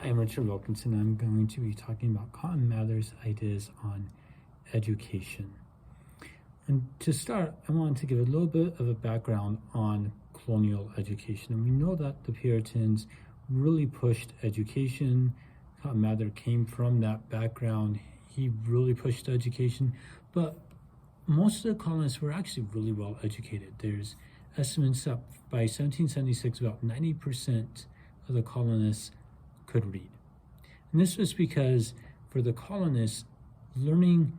Hi, I'm Richard Wilkinson. I'm going to be talking about Cotton Mather's ideas on education. And to start, I want to give a little bit of a background on colonial education. And we know that the Puritans really pushed education. Cotton Mather came from that background. He really pushed education, but most of the colonists were actually really well educated. There's estimates that by 1776, about 90% of the colonists could read. And this was because for the colonists, learning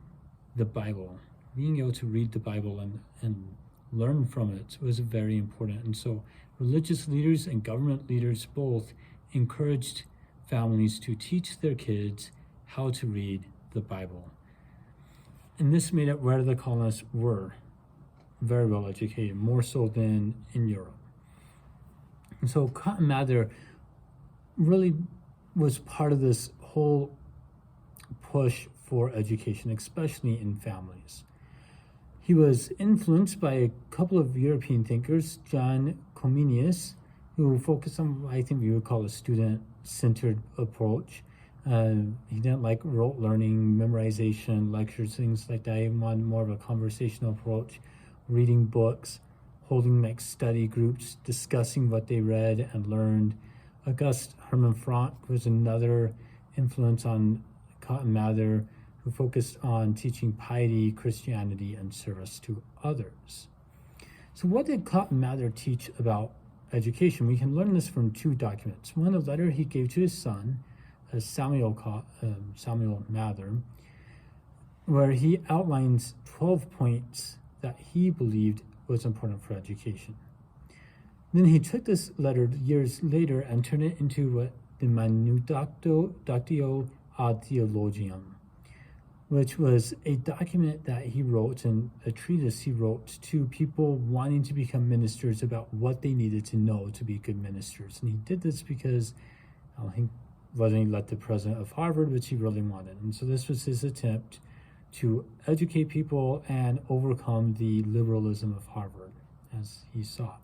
the Bible, being able to read the Bible and learn from it was very important. And so religious leaders and government leaders both encouraged families to teach their kids how to read the Bible. And this made it where the colonists were very well educated, more so than in Europe. And so Cotton Mather really was part of this whole push for education, especially in families. He was influenced by a couple of European thinkers, John Comenius, who focused on what I think we would call a student-centered approach. He didn't like rote learning, memorization, lectures, things like that. He wanted more of a conversational approach, reading books, holding like study groups, discussing what they read and learned. Auguste Hermann Frank was another influence on Cotton Mather, who focused on teaching piety, Christianity, and service to others. So what did Cotton Mather teach about education? We can learn this from two documents. One, a letter he gave to his son, Samuel Mather, where he outlines 12 points that he believed was important for education. Then he took this letter years later and turned it into what the Manuscriptio ad Theologiam, which was a document that he wrote and a treatise he wrote to people wanting to become ministers about what they needed to know to be good ministers. And he did this because he wasn't let the president of Harvard, which he really wanted. And so this was his attempt to educate people and overcome the liberalism of Harvard as he saw.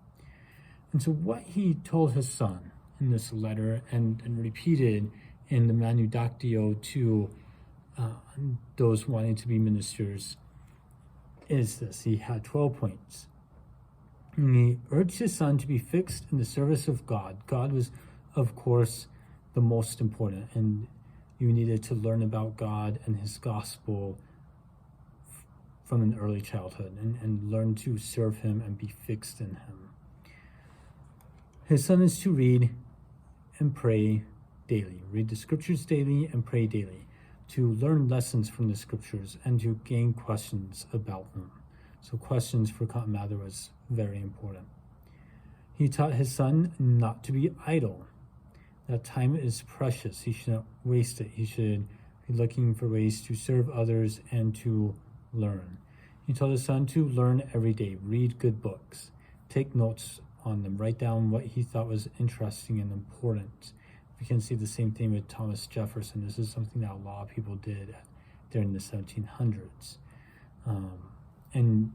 And so what he told his son in this letter and repeated in the Manuscriptio to those wanting to be ministers is this. He had 12 points. And he urged his son to be fixed in the service of God. God was, of course, the most important, and you needed to learn about God and his gospel from an early childhood and learn to serve him and be fixed in him. His son is to read and pray daily, read the scriptures daily and pray daily, to learn lessons from the scriptures and to gain questions about them. So questions for Cotton Mather was very important. He taught his son not to be idle, that time is precious. He shouldn't waste it. He should be looking for ways to serve others and to learn. He told his son to learn every day, read good books, take notes on them, write down what he thought was interesting and important. We can see the same thing with Thomas Jefferson. This is something that a lot of people did during the 1700s. And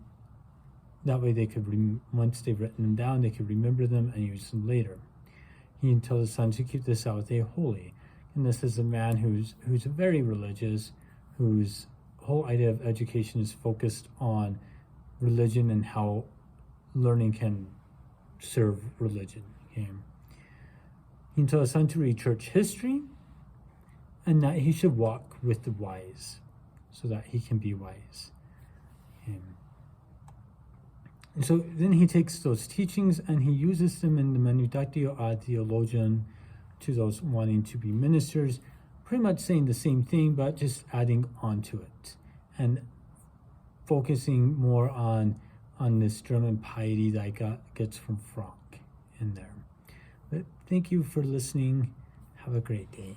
that way they could, once they've written them down, they could remember them and use them later. He told his son to keep the Sabbath day holy. And this is a man who's very religious, whose whole idea of education is focused on religion and how learning can serve religion. Okay? He told his son to read church history and that he should walk with the wise so that he can be wise. Okay? And so then he takes those teachings and he uses them in the Manuscriptio ad Theologiam to those wanting to be ministers, pretty much saying the same thing, but just adding on to it and focusing more on this German piety that gets from Frank in there. But thank you for listening. Have a great day.